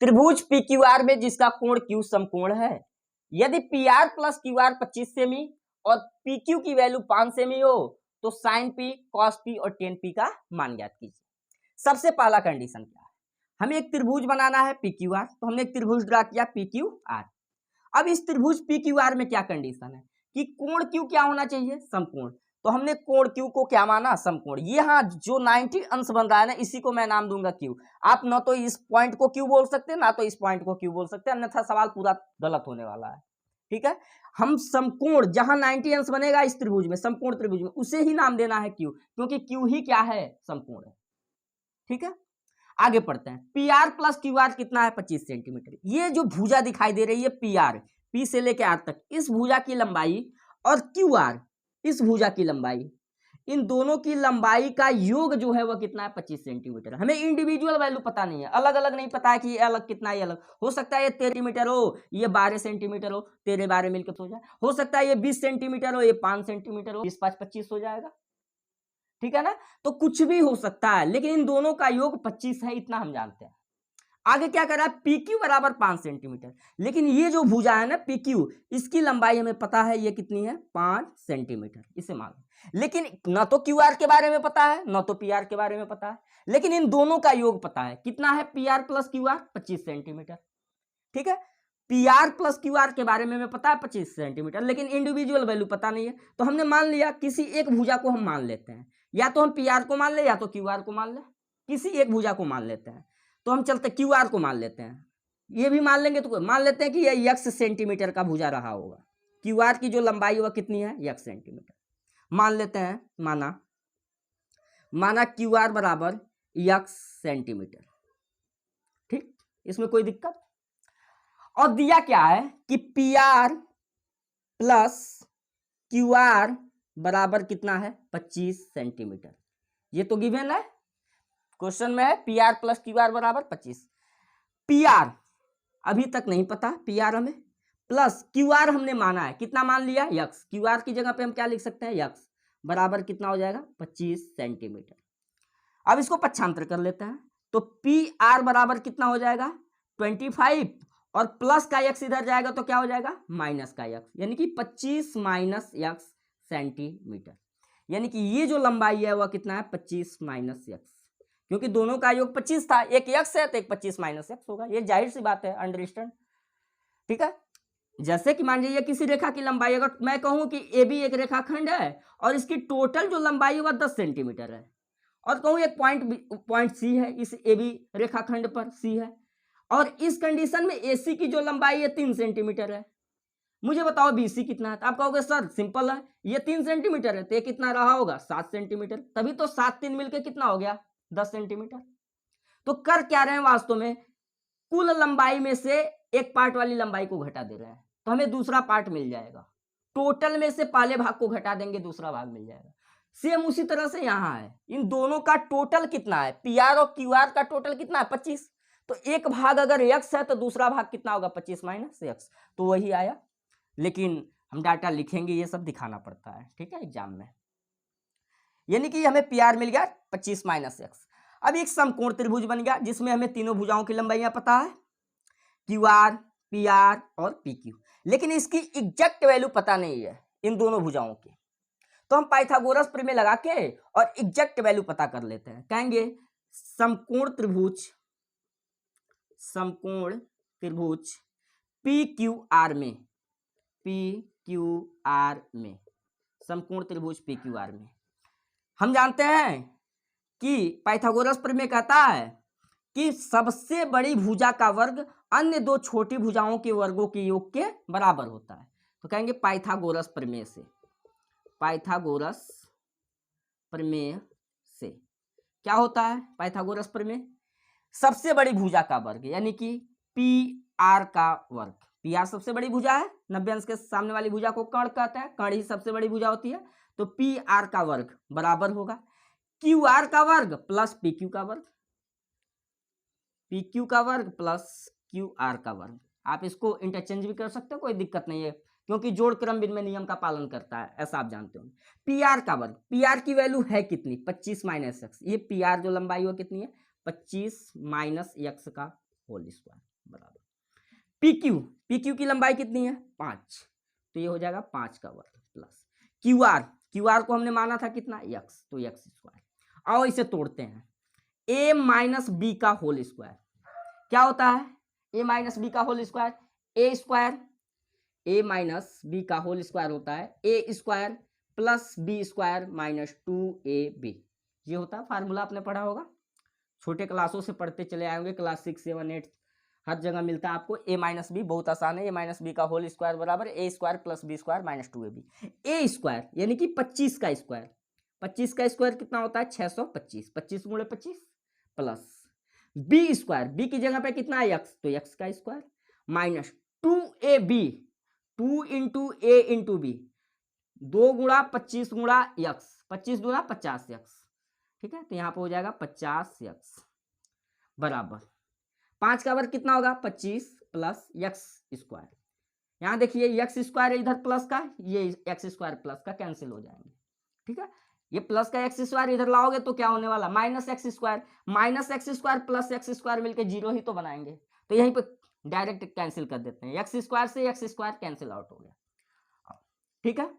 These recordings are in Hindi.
त्रिभुज पी क्यू आर में जिसका कोण क्यू समकोण है, यदि P R plus Q R 25 semi और पी क्यू की वैल्यू 5 सेमी हो तो साइन पी, कॉस पी और टेन पी का मान ज्ञात कीजिए। सबसे पहला कंडीशन क्या है, हमें एक त्रिभुज बनाना है पी क्यू आर, तो हमने एक त्रिभुज ड्रा किया पी क्यू आर। अब इस त्रिभुज पी क्यू आर में क्या कंडीशन है कि कोण क्यू क्या होना चाहिए, समकोण। तो हमने कोण क्यू को क्या माना, समकोण। ये हाँ जो 90 अंश बन रहा है ना, इसी को मैं नाम दूंगा क्यू। आप न तो इस पॉइंट को क्यू बोल सकते हैं ना तो इस पॉइंट को क्यू बोल सकते हैं, अन्यथा सवाल पूरा गलत होने वाला है। ठीक है, हम समकोण जहां 90 अंश बनेगा इस त्रिभुज में, समकोण त्रिभुज में, उसे ही नाम देना है क्यू, क्योंकि क्यू ही क्या है, समकोण है। ठीक है, आगे पढ़ते हैं। P R plus Q R कितना है, 25 सेंटीमीटर। ये जो भुजा दिखाई दे रही है पी आर, पी से लेके आर तक, इस भुजा की लंबाई और क्यू आर इस भुजा की लंबाई, इन दोनों की लंबाई का योग जो है वह कितना है, 25 सेंटीमीटर। हमें इंडिविजुअल वैल्यू पता नहीं है, अलग अलग नहीं पता है कि ये अलग कितना है, ये अलग हो सकता है ये 13 सेंटीमीटर हो, ये 12 सेंटीमीटर हो, 13 12 मिलकर हो जाए, हो सकता है ये 20 सेंटीमीटर हो, ये 5 सेंटीमीटर हो, 20 5 25 हो जाएगा। ठीक है ना, तो कुछ भी हो सकता है, लेकिन इन दोनों का योग 25 है, इतना हम जानते हैं। आगे क्या कर रहा है, पी क्यू बराबर 5 सेंटीमीटर, लेकिन ये जो भुजा है ना पी क्यू, इसकी लंबाई हमें पता है ये कितनी है, 5 सेंटीमीटर, इसे मान लो। लेकिन न तो क्यू आर के बारे में पता है न तो पी आर के बारे में पता है, लेकिन इन दोनों का योग पता है, कितना है, P R plus Q R 25 centimetre. ठीक है, P R plus Q R के बारे में हमें पता है 25 सेंटीमीटर, लेकिन इंडिविजुअल वैल्यू पता नहीं है। तो हमने मान लिया किसी एक भुजा को हम मान लेते हैं, या तो हम पी आर को मान ले या तो क्यू आर को मान ले, किसी एक भुजा को मान लेते हैं। तो हम चलते क्यू आर को मान लेते हैं, ये भी मान लेंगे तो मान लेते हैं कि यह x सेंटीमीटर का भुजा रहा होगा। क्यू आर की जो लंबाई वह कितनी है, x सेंटीमीटर मान लेते हैं। माना क्यू आर बराबर x सेंटीमीटर। ठीक, इसमें कोई दिक्कत। और दिया क्या है कि P R plus Q R बराबर कितना है, 25 सेंटीमीटर। ये तो गिवन है, क्वेश्चन में है P R plus Q R बराबर 25। पी आर अभी तक नहीं पता, पी आर हमें, प्लस क्यू आर हमने माना है, कितना मान लिया, यक्स। क्यू आर की जगह पे हम क्या लिख सकते हैं, यक्स बराबर कितना हो जाएगा, 25 सेंटीमीटर। अब इसको पक्षांतर कर लेते हैं, तो पी आर बराबर कितना हो जाएगा, 25, और प्लस का यक्स इधर जाएगा तो क्या हो जाएगा, माइनस का यक्स, यानी कि 25 माइनस यक्स सेंटीमीटर। यानी कि ये जो लंबाई है वह कितना है, 25 माइनस यक्स, क्योंकि दोनों का योग 25 था, एक यक्स है तो एक 25 माइनस यक्स होगा, ये जाहिर सी बात है, अंडरस्टैंड। ठीक है, जैसे कि मान लीजिए किसी रेखा की लंबाई, अगर मैं कहूं कि ए बी एक रेखाखंड है और इसकी टोटल जो लंबाई है वह 10 सेंटीमीटर है, और कहूं एक पॉइंट सी है इस ए बी रेखाखंड पर, सी है, और इस कंडीशन में ए सी की जो लंबाई है 3 सेंटीमीटर है, मुझे बताओ बी सी कितना है। तो आप कहोगे सर सिंपल है, ये 3 सेंटीमीटर है तो ये कितना रहा होगा, 7 सेंटीमीटर, तभी तो 7 3 मिलकर कितना हो गया, 10 सेंटीमीटर। तो कर क्या रहे हैं, वास्तव में कुल लंबाई में से एक पार्ट वाली लंबाई को घटा दे रहे हैं, तो हमें दूसरा पार्ट मिल जाएगा। टोटल में से पहले भाग को घटा देंगे, दूसरा भाग मिल जाएगा। सेम उसी तरह से यहां है, इन दोनों का टोटल कितना है, पी आर और क्यू आर का टोटल कितना है, 25। तो एक भाग अगर x है तो दूसरा भाग कितना होगा, 25 माइनस x, तो वही आया। लेकिन हम डाटा लिखेंगे, ये सब दिखाना पड़ता है, ठीक है, एग्जाम में। यानी कि हमें पी आर मिल गया 25 माइनस एक्स। अब एक समकोण त्रिभुज बन गया जिसमें हमें तीनों भुजाओं की लंबाइयां पता है, क्यू आर, पी आर और पी क्यू, लेकिन इसकी एग्जैक्ट वैल्यू पता नहीं है इन दोनों भुजाओं की। तो हम पाइथागोरस प्रमेय लगा के और एग्जैक्ट वैल्यू पता कर लेते हैं। कहेंगे समकोण त्रिभुज पी क्यू आर में, समकोण त्रिभुज पी क्यू आर में, हम जानते हैं कि पाइथागोरस प्रमेय कहता है कि सबसे बड़ी भुजा का वर्ग अन्य दो छोटी भुजाओं के वर्गों के योग के बराबर होता है। तो कहेंगे पाइथागोरस प्रमेय से क्या होता है, पाइथागोरस प्रमेय, सबसे बड़ी भुजा का वर्ग यानी कि पी आर का वर्ग। पी आर सबसे बड़ी भुजा है, 90 अंश के सामने वाली भुजा को कर्ण कहते हैं, कर्ण ही सबसे बड़ी भुजा होती है, तो पी आर का वर्ग बराबर होगा क्यू आर का वर्ग प्लस पी क्यू का वर्ग, पी क्यू का वर्ग प्लस क्यू आर का वर्ग। आप इसको इंटरचेंज भी कर सकते हो, कोई दिक्कत नहीं है, क्योंकि जोड़ क्रम विनिमय नियम का पालन करता है, ऐसा आप जानते हो। पी आर का वर्ग, पी आर की वैल्यू है कितनी, 25 माइनस एक्स, ये पी आर जो लंबाई हो कितनी है, 25 माइनस एक्स का होल स्क्वायर। बराबर पी क्यू की लंबाई कितनी है 5, तो ये हो जाएगा 5 का वर्ग प्लस क्यू आर को हमने माना था कितना x, तो x स्क्वायर। और इसे तोड़ते हैं, a माइनस बी का होल स्क्वायर क्या होता है, a माइनस बी का whole square a square, a minus B का होल स्क्वायर होता है a square plus B square minus 2ab, ये होता है फार्मूला, आपने पढ़ा होगा, छोटे क्लासों से पढ़ते चले आएंगे, क्लास 6, 7, 8 हर जगह मिलता है आपको। a माइनस बी बहुत आसान है, a माइनस बी का होल स्क्वायर बराबर a square plus B square minus 2ab। a square यानी कि 25 का स्क्वायर, 25 का स्क्वायर कितना होता है 625, 25 गुणे 25 प्लस बी स्क्वायर, बी की जगह पे कितना है x, तो x का स्क्वायर माइनस 2ab, 2 इंटू ए इंटू बी, 2 गुणा 25 गुणा x, 25 गुणा 50x, ठीक है, तो यहाँ पे हो जाएगा 50x बराबर 5 का वर्ग कितना होगा 25 प्लस x स्क्वायर, यहाँ देखिए x स्क्वायर इधर प्लस का, ये x स्क्वायर प्लस का कैंसिल हो जाएंगे, ठीक है, ये प्लस का x स्क्वायर इधर लाओगे तो क्या होने वाला minus x square plus x square मिलकर 0 ही तो बनाएंगे, तो यहीं पे डायरेक्ट कैंसिल कर देते हैं, x स्क्वायर से x स्क्वायर कैंसिल आउट हो गया, ठीक है।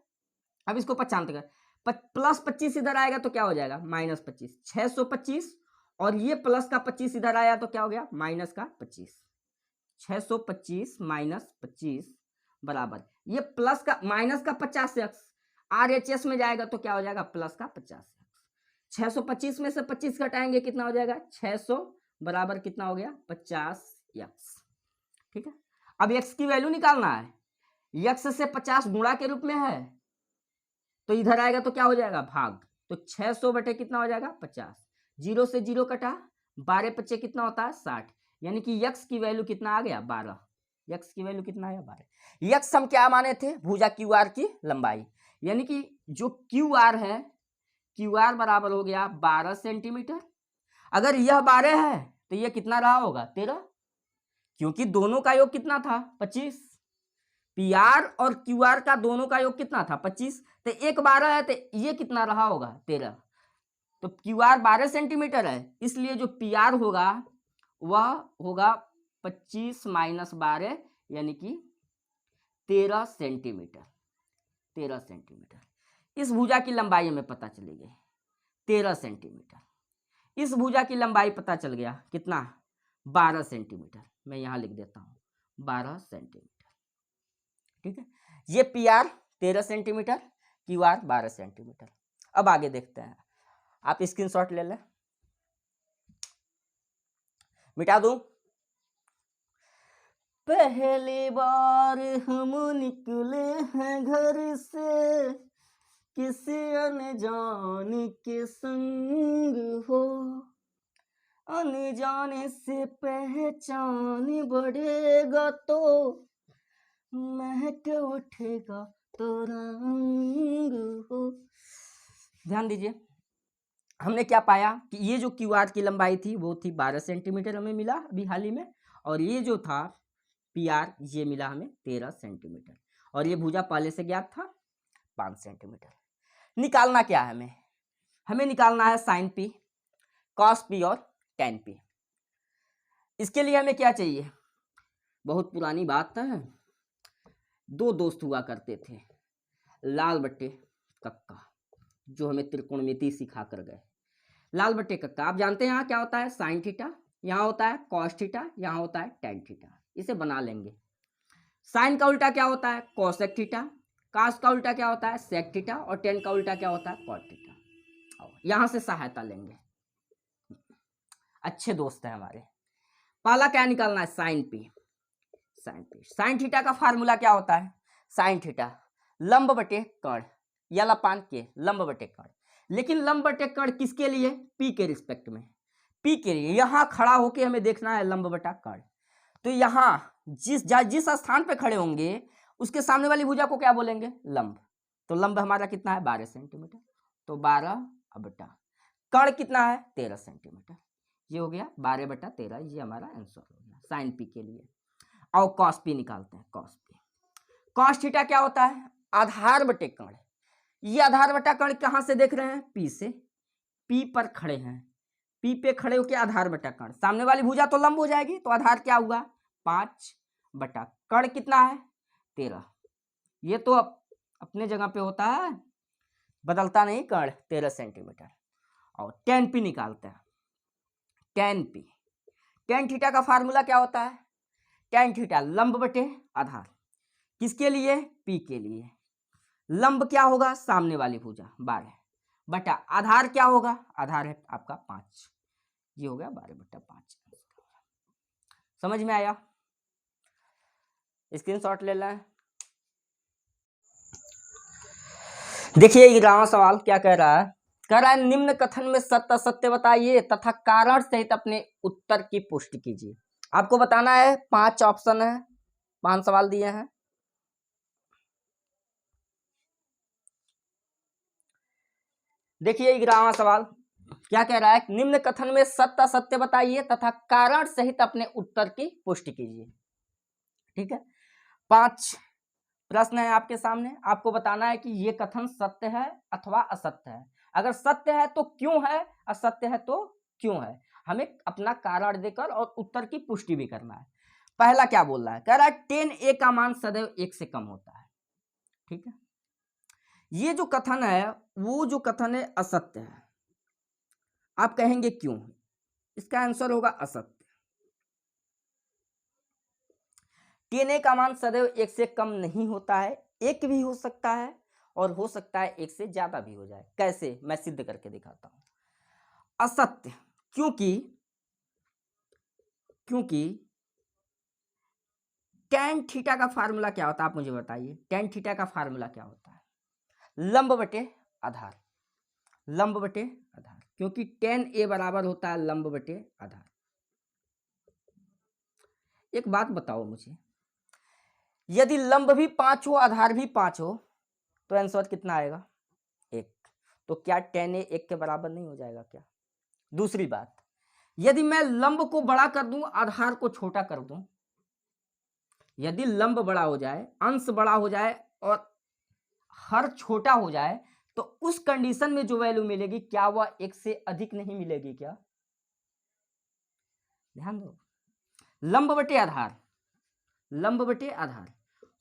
अब इसको 50 कर, प्लस 25 इधर आएगा तो क्या हो जाएगा माइनस 25, 625, और ये प्लस का 25 इधर आया तो क्या हो गया माइनस का 25, 625 माइनस 25 बराबर ये प्लस का माइनस का 50x, RHS में जाएगा तो क्या हो जाएगा प्लस का 50x, 625 में से 25 घटाएंगे कितना हो जाएगा 600 बराबर कितना हो गया 50x, ठीक है। अब x की वैल्यू निकालना है, x से 50 गुणा के रूप में है तो इधर आएगा तो क्या हो जाएगा भाग, तो 600 बटे कितना हो जाएगा 50, 0 से 0 कटा, 12 पच्चे कितना होता है 60, यानी कि x की वैल्यू कितना आ गया 12, x की वैल्यू कितना आया 12। x हम क्या माने थे भुजा क्यू आर की लंबाई, यानी कि जो क्यू आर है क्यू आर बराबर हो गया 12 सेंटीमीटर, अगर यह 12 है तो यह कितना रहा होगा 13, क्योंकि दोनों का योग कितना था 25, पी आर और क्यू आर का दोनों का योग कितना था 25, तो एक 12 है तो ये कितना रहा होगा 13, तो क्यू आर 12 सेंटीमीटर है, इसलिए जो पी आर होगा वह होगा 25 माइनस 12 यानी कि 13 सेंटीमीटर, 13 सेंटीमीटर। इस भुजा की लंबाई हमें पता चली गई 13 सेंटीमीटर, इस भुजा की लंबाई पता चल गया कितना 12 सेंटीमीटर, मैं यहाँ लिख देता हूँ 12 सेंटीमीटर, ठीक है। ये P R 13 centimetre, Q R 12 centimetre. अब आगे देखते हैं, आप स्क्रीनशॉट ले लें, मिटा दूं। पहली बार हम निकले हैं घर से किसी अनजान के संग हो, अनजाने से पहचान बढ़ेगा तो महक उठेगा तो रंग हो। ध्यान दीजिए, हमने क्या पाया कि ये जो क्यू आर की लंबाई थी वो थी 12 सेंटीमीटर हमें मिला अभी हाल ही में, और ये जो था पी आर ये मिला हमें 13 सेंटीमीटर, और ये भुजा पहले से ज्ञात था 5 सेंटीमीटर। निकालना क्या है हमें निकालना है साइन पी, कॉस पी और टेन पी। इसके लिए हमें क्या चाहिए, बहुत पुरानी बात है, दो दोस्त हुआ करते थे लाल बट्टे कक्का, जो हमें त्रिकोणमिति सिखा कर गए। लाल बट्टे कक्का, आप जानते हैं यहाँ क्या होता है साइन थीटा, यहाँ होता है कॉस थीटा, यहाँ होता है टेन थीटा, इसे बना लेंगे। साइन का उल्टा क्या होता है कोसेक थीटा, कॉस का उल्टा क्या होता है सेक थीटा, और टेन का उल्टा क्या होता है कॉट थीटा। यहाँ से सहायता लेंगे, अच्छे दोस्त हैं हमारे। पहला क्या निकालना है साइन पी, साइन थीटा का फार्मूला क्या होता है साइन थीटा लंब बटे कर्ण, या लपान के लंब बटे कर्ण, लेकिन लंब बटे कर्ण किसके लिए पी के रिस्पेक्ट में, पी के लिए यहां खड़ा होके हमें देखना है लंब बटा कर्ण, तो यहां जिस स्थान पे खड़े होंगे उसके सामने वाली भुजा को क्या बोलेंगे लंब, तो लंब हमारा कितना है 12 सेंटीमीटर, तो 12 बटा कर्ण कितना है 13 सेंटीमीटर, ये हो गया 12 बटा 13, ये हमारा आंसर हो गया साइन पी के लिए। और कॉस पी निकालते हैं, कॉस थीटा क्या होता है आधार बटे कर्ण, ये आधार बटा कर्ण कहां से देख रहे हैं पी से, पी पर खड़े हैं, पी पे खड़े होकर आधार बटा कर्ण, सामने वाली भुजा तो लंब हो जाएगी तो आधार क्या हुआ 5 कण कितना है 13। ये तो अपने जगह पे होता है, बदलता नहीं कण 13 सेंटीमीटर। और tan p निकालते हैं। tan थीटा का फार्मूला क्या होता है? tan थीटा लंब बटे आधार, किसके लिए? p के लिए। लंब क्या होगा? सामने वाली भुजा 12 बटा आधार क्या होगा? आधार है आपका 5, ये हो गया 12/5। समझ में आया? स्क्रीनशॉट ले लें। देखिए 11वां सवाल क्या कह रहा है? कह रहा है निम्न कथन में सत्य असत्य बताइए तथा कारण सहित अपने उत्तर की पुष्टि कीजिए। आपको बताना है, 5 ऑप्शन है, 5 सवाल दिए हैं। देखिए 11वां सवाल क्या कह रहा है? निम्न कथन में सत्य असत्य बताइए तथा कारण सहित अपने उत्तर की पुष्टि कीजिए। ठीक है, 5 प्रश्न है आपके सामने, आपको बताना है कि ये कथन सत्य है अथवा असत्य है। अगर सत्य है तो क्यों है, असत्य है तो क्यों है। हमें अपना कारण देकर और उत्तर की पुष्टि भी करना है। पहला क्या बोल रहा है? कह रहा है tan a का मान सदैव 1 से कम होता है। ठीक है, ये जो कथन है वो जो कथन है असत्य है। आप कहेंगे क्यों? इसका आंसर होगा असत्य। tan a का मान सदैव 1 से कम नहीं होता है, 1 भी हो सकता है और हो सकता है 1 से ज्यादा भी हो जाए। कैसे? मैं सिद्ध करके दिखाता हूं। असत्य क्योंकि tan थीटा का फार्मूला क्या होता है? आप मुझे बताइए, tan थीटा का फार्मूला क्या होता है? लंब बटे आधार, लंब बटे आधार, क्योंकि tan a बराबर होता है लंब बटे आधार। एक बात बताओ मुझे, यदि लंब भी 5 हो आधार भी 5 हो तो आंसर कितना आएगा? 1। तो क्या tan a 1 के बराबर नहीं हो जाएगा क्या? दूसरी बात, यदि मैं लंब को बड़ा कर दूं आधार को छोटा कर दूं, यदि लंब बड़ा हो जाए, अंश बड़ा हो जाए और हर छोटा हो जाए तो उस कंडीशन में जो वैल्यू मिलेगी क्या वह 1 से अधिक नहीं मिलेगी क्या? ध्यान दो, लंब बटे आधार, लंब बटे आधार,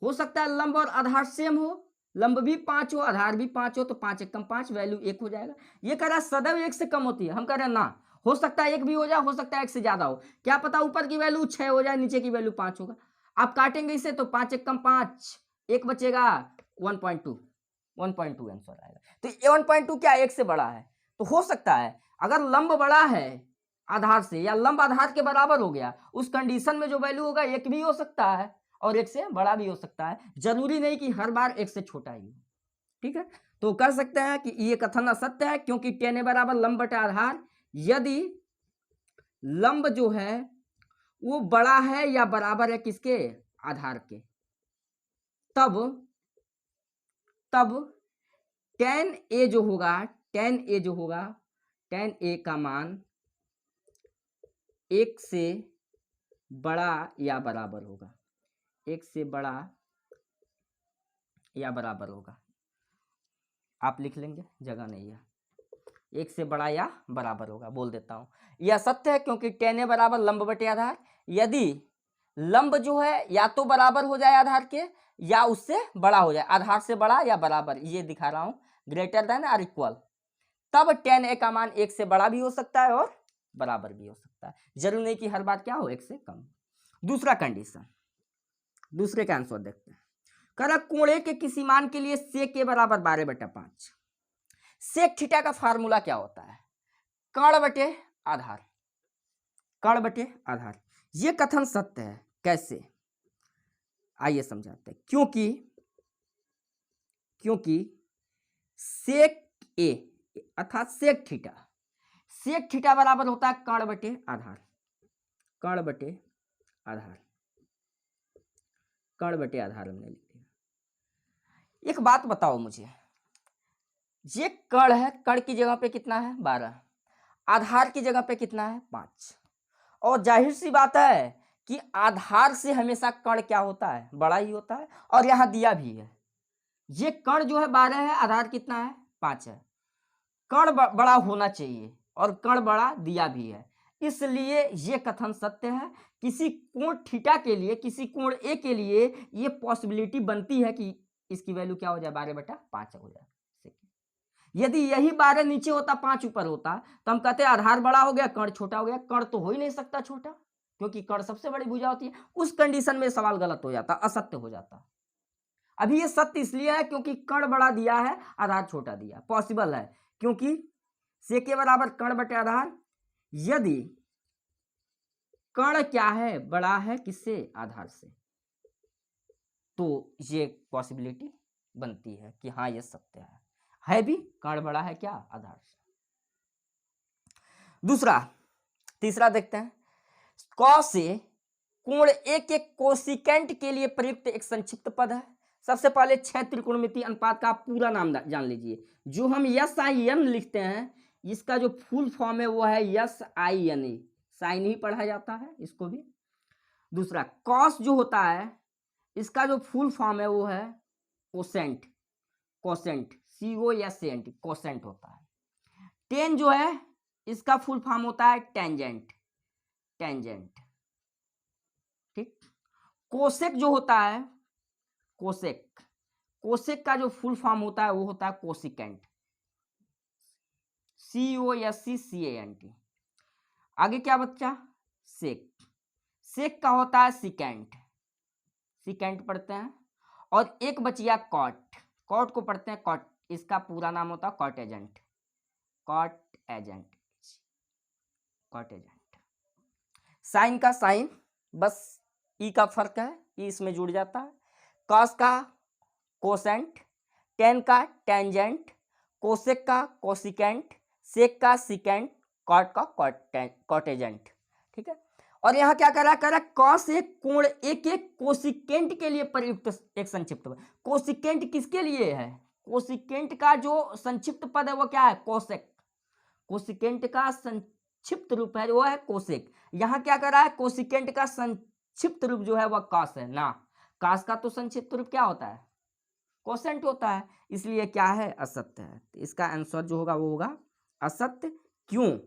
हो सकता है लंब और आधार सेम हो, लंब भी 5 हो आधार भी 5 हो तो 5 × 5 वैल्यू 1 हो जाएगा। ये कह रहा है सदैव 1 से कम होती है, हम कह रहे हैं ना, हो सकता है 1 भी हो जाए, हो सकता है 1 से ज्यादा हो, क्या पता ऊपर की वैल्यू 6 हो जाए नीचे की वैल्यू 5 होगा। आप काटेंगे इसे तो 5 × 5 1 बचेगा 1.2 आंसर आएगा। तो 1.2 क्या 1 से बड़ा है? तो हो सकता है अगर लंब बड़ा है आधार से या लंब आधार के बराबर हो गया, उस कंडीशन में जो वैल्यू होगा 1 भी हो सकता है और 1 से बड़ा भी हो सकता है, जरूरी नहीं कि हर बार 1 से छोटा ही हो। ठीक है, तो कह सकते हैं कि ये कथन असत्य है क्योंकि tan a बराबर लंब बटे आधार, यदि लंब जो है वो बड़ा है या बराबर है किसके? आधार के, तब tan a जो होगा, tan a का मान 1 से बड़ा या बराबर होगा, 1 से बड़ा या बराबर होगा। आप लिख लेंगे, जगह नहीं है, 1 से बड़ा या बराबर होगा, बोल देता हूं। यह सत्य है क्योंकि tan a बराबर लंब बटे आधार, यदि लंब जो है या तो बराबर हो जाए आधार के या उससे बड़ा हो जाए, आधार से बड़ा या बराबर, ये दिखा रहा हूं, ग्रेटर देन और इक्वल, तब tan a का मान 1 से बड़ा भी हो सकता है और बराबर भी हो सकता है, जरूरी नहीं कि हर बार क्या हो 1 से कम। दूसरा कंडीशन, दूसरे का आंसर देखते हैं। कह कोणे के किसी मान के लिए sec a बराबर 12/5। sec थीटा का फार्मूला क्या होता है? कर्ण बटे आधार, कर्ण बटे आधार। ये कथन सत्य है, कैसे? आइए समझाते हैं। क्योंकि sec a अर्थात sec थीटा बराबर होता है कर्ण बटे आधार, कर्ण बटे आधार, कर्ण बटे आधार हमने लिख दिया। एक बात बताओ मुझे, ये कर्ण है, कर्ण की जगह पे कितना है 12, आधार की जगह पे कितना है 5, और जाहिर सी बात है कि आधार से हमेशा कर्ण क्या होता है? बड़ा ही होता है, और यहां दिया भी है, ये कर्ण जो है 12 है, आधार कितना है 5 है, कर्ण बड़ा होना चाहिए और कर्ण बड़ा दिया भी है, इसलिए ये कथन सत्य है। किसी कोण थीटा के लिए, किसी कोण ए के लिए ये पॉसिबिलिटी बनती है कि इसकी वैल्यू क्या हो जाए, 12/5 हो जाए। यदि यही 12 नीचे होता, 5 ऊपर होता, तो हम कहते आधार बड़ा हो गया, कण छोटा हो गया। कण तो हो ही नहीं सकता छोटा, क्योंकि कण सबसे बड़ी भुजा होती है। उस कंडीशन में सवाल गलत हो जाता, असत्य हो जाता। अभी ये सत्य इसलिए है क्योंकि कण बड़ा दिया है, आधार छोटा दिया। पॉसिबल है क्योंकि से के बराबर कण बटे आधार। यदि कण क्या है, बड़ा है किससे, आधार से, तो ये पॉसिबिलिटी बनती है कि हाँ ये सत्य है भी। कण बड़ा है क्या, आधार से। दूसरा, तीसरा देखते हैं। कॉस ए कोण ए के कोसिकेंट के लिए प्रयुक्त एक संक्षिप्त पद है। सबसे पहले 6 त्रिकोणमितीय अनुपात का पूरा नाम जान लीजिए। जो हम SIN लिखते हैं, इसका जो फुल फॉर्म है वो है SINE। साइन ही पढ़ा जाता है इसको भी। दूसरा, कॉस जो होता है, इसका जो फुल फॉर्म है वो है कोसेंट। कोसेंट COSENT, कोसेंट होता है। टेन जो है, इसका फुल फॉर्म होता है टेंजेंट। टेंजेंट, ठीक। कोसेक जो होता है, कोसेक, कोसेक का जो फुल फॉर्म होता है वो होता है कोसिकेंट। COSCANT। आगे क्या बच्चा, सेक। सेक का होता है सिकेंट। सिकेंट पढ़ते हैं। और एक बचिया कॉट। कॉट को पढ़ते हैं कॉट। इसका पूरा नाम होता है cotangent. Cotangent, cotangent. Sine का साइन, बस ई का फर्क है, ई इसमें जुड़ जाता है। कॉस का कोसेंट, टेन का टेंजेंट, कोसेक का कोसिकेंट, सेक का सिकेंट, कॉट का कॉटेजेंट, ठीक है। और यहाँ क्या कर रहा है, कॉस एक कोण एक कोसिकेंट के लिए प्रयुक्त एक संक्षिप्त पद। कोसिकेंट किसके लिए है, कोसिकेंट का जो संक्षिप्त पद है वो क्या है, कोसेक। कोसिकेंट का संक्षिप्त रूप है वो है कोसेक। यहाँ क्या कर रहा है, कोसिकेंट का संक्षिप्त रूप जो है वह कॉस है ना। कॉस का तो संक्षिप्त रूप क्या होता है, कोसेंट होता है। इसलिए क्या है, असत्य है। तो इसका आंसर जो होगा वो होगा असत्य। क्यों,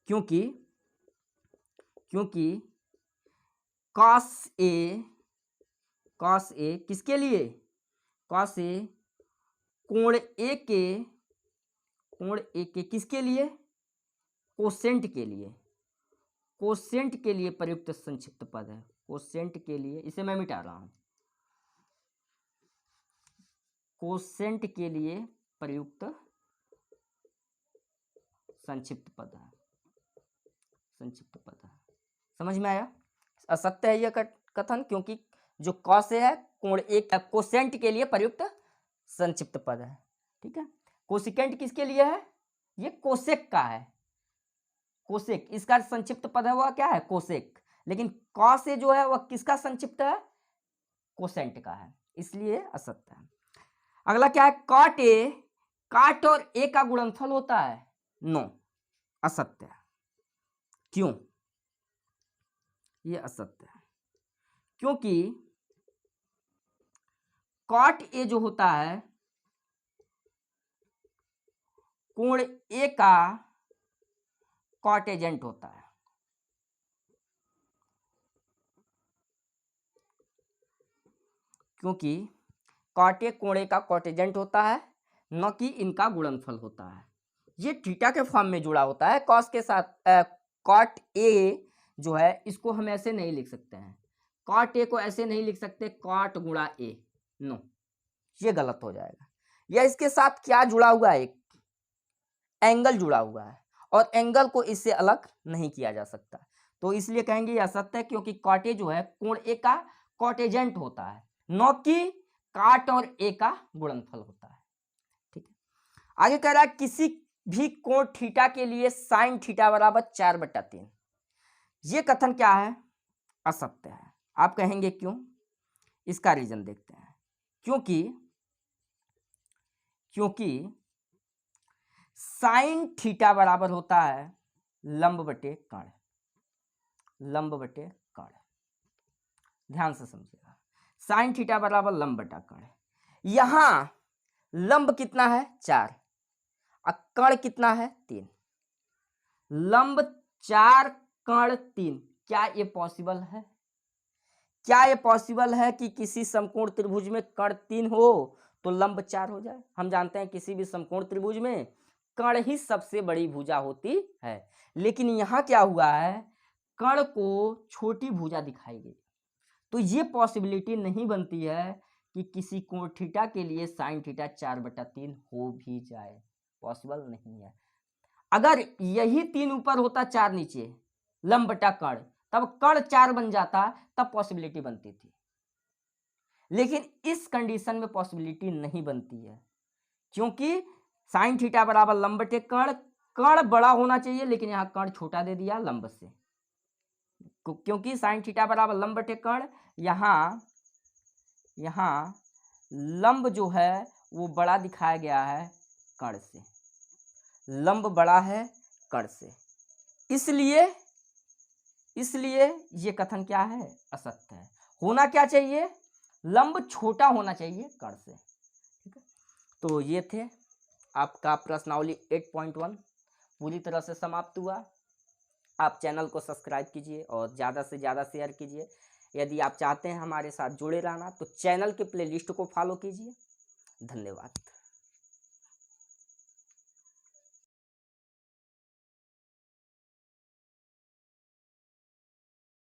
क्योंकि कॉस ए किसके लिए, कॉस ए कोण ए के किसके लिए, कोसेंट के लिए। कोसेंट के लिए प्रयुक्त संक्षिप्त पद है। कोसेंट के लिए, इसे मैं मिटा रहा हूं, कोसेंट के लिए प्रयुक्त संक्षिप्त पद है। संक्षिप्त पद है, समझ में आया। असत्य है यह कथन क्योंकि जो कॉस है कोण एक कोसेंट के लिए प्रयुक्त संक्षिप्त पद है, ठीक है। कोसिकेंट किसके लिए है, ये कोसेक का है। कोसेक इसका संक्षिप्त पद है वह क्या है, कोसेक। लेकिन कॉस जो है वह किसका संक्षिप्त है, कोसेंट का है, इसलिए असत्य है। अगला क्या है, कॉट ए, काट और ए का गुणनफल होता है, नो, असत्य है। क्यों, ये असत्य है क्योंकि कॉट ए जो होता है कोण ए का कॉटेजेंट होता है। क्योंकि कॉट ए कोण ए का कॉटेजेंट होता है, न कि इनका गुणनफल होता है। ये थीटा के फॉर्म में जुड़ा होता है कॉस के साथ। कॉट ए जो है इसको हम ऐसे नहीं लिख सकते हैं, कॉट ए को ऐसे नहीं लिख सकते कॉट गुणा ए, नो, ये गलत हो जाएगा। या इसके साथ क्या जुड़ा हुआ है, एक एंगल जुड़ा हुआ है और एंगल को इससे अलग नहीं किया जा सकता। तो इसलिए कहेंगे यह असत्य है क्योंकि कॉट ए जो है कोण ए का कॉटेजेंट होता है, न कि काट और ए का गुणनफल होता है, ठीक है। आगे कह रहा है किसी भी कोण थीटा के लिए साइन थीटा बराबर 4/3। ये कथन क्या है, असत्य है। आप कहेंगे क्यों, इसका रीजन देखते हैं। क्योंकि साइन थीटा बराबर होता है लंब बटे कर्ण। लंब बटे कर्ण, ध्यान से समझिएगा। साइन थीटा बराबर लंब बटा कर्ण। यहां लंब कितना है, 4, और कर्ण कितना है, 3। लंब 4 कर्ण 3, क्या ये पॉसिबल है? क्या ये पॉसिबल है कि किसी समकोण त्रिभुज में कर्ण 3 हो तो लंब 4 हो जाए? हम जानते हैं किसी भी समकोण त्रिभुज में कर्ण ही सबसे बड़ी भुजा होती है, लेकिन यहाँ क्या हुआ है, कर्ण को छोटी भुजा दिखाई गई, तो ये पॉसिबिलिटी नहीं बनती है कि किसी कोण थीटा के लिए साइन थीटा 4/3 हो भी जाए, पॉसिबल नहीं है। अगर यही 3 ऊपर होता 4 नीचे, लंब बटा कर्ण, तब कर्ण 4 बन जाता, तब पॉसिबिलिटी बनती थी, लेकिन इस कंडीशन में पॉसिबिलिटी नहीं बनती है, क्योंकि साइन थीटा बराबर लंब बटे कर्ण, कर्ण बड़ा होना चाहिए लेकिन यहाँ कर्ण छोटा दे दिया लंब से, क्योंकि साइन थीटा बराबर लंब बटे कर्ण, यहाँ लंब जो है वो बड़ा दिखाया गया है कर्ण से, लंब बड़ा है कर्ण से, इसलिए ये कथन क्या है, असत्य है। होना क्या चाहिए, लंब छोटा होना चाहिए कर्ण से। ठीक है, तो ये थे आपका प्रश्नावली 8.1 पूरी तरह से समाप्त हुआ। आप चैनल को सब्सक्राइब कीजिए और ज़्यादा से ज़्यादा शेयर कीजिए। यदि आप चाहते हैं हमारे साथ जुड़े रहना तो चैनल के प्लेलिस्ट को फॉलो कीजिए। धन्यवाद।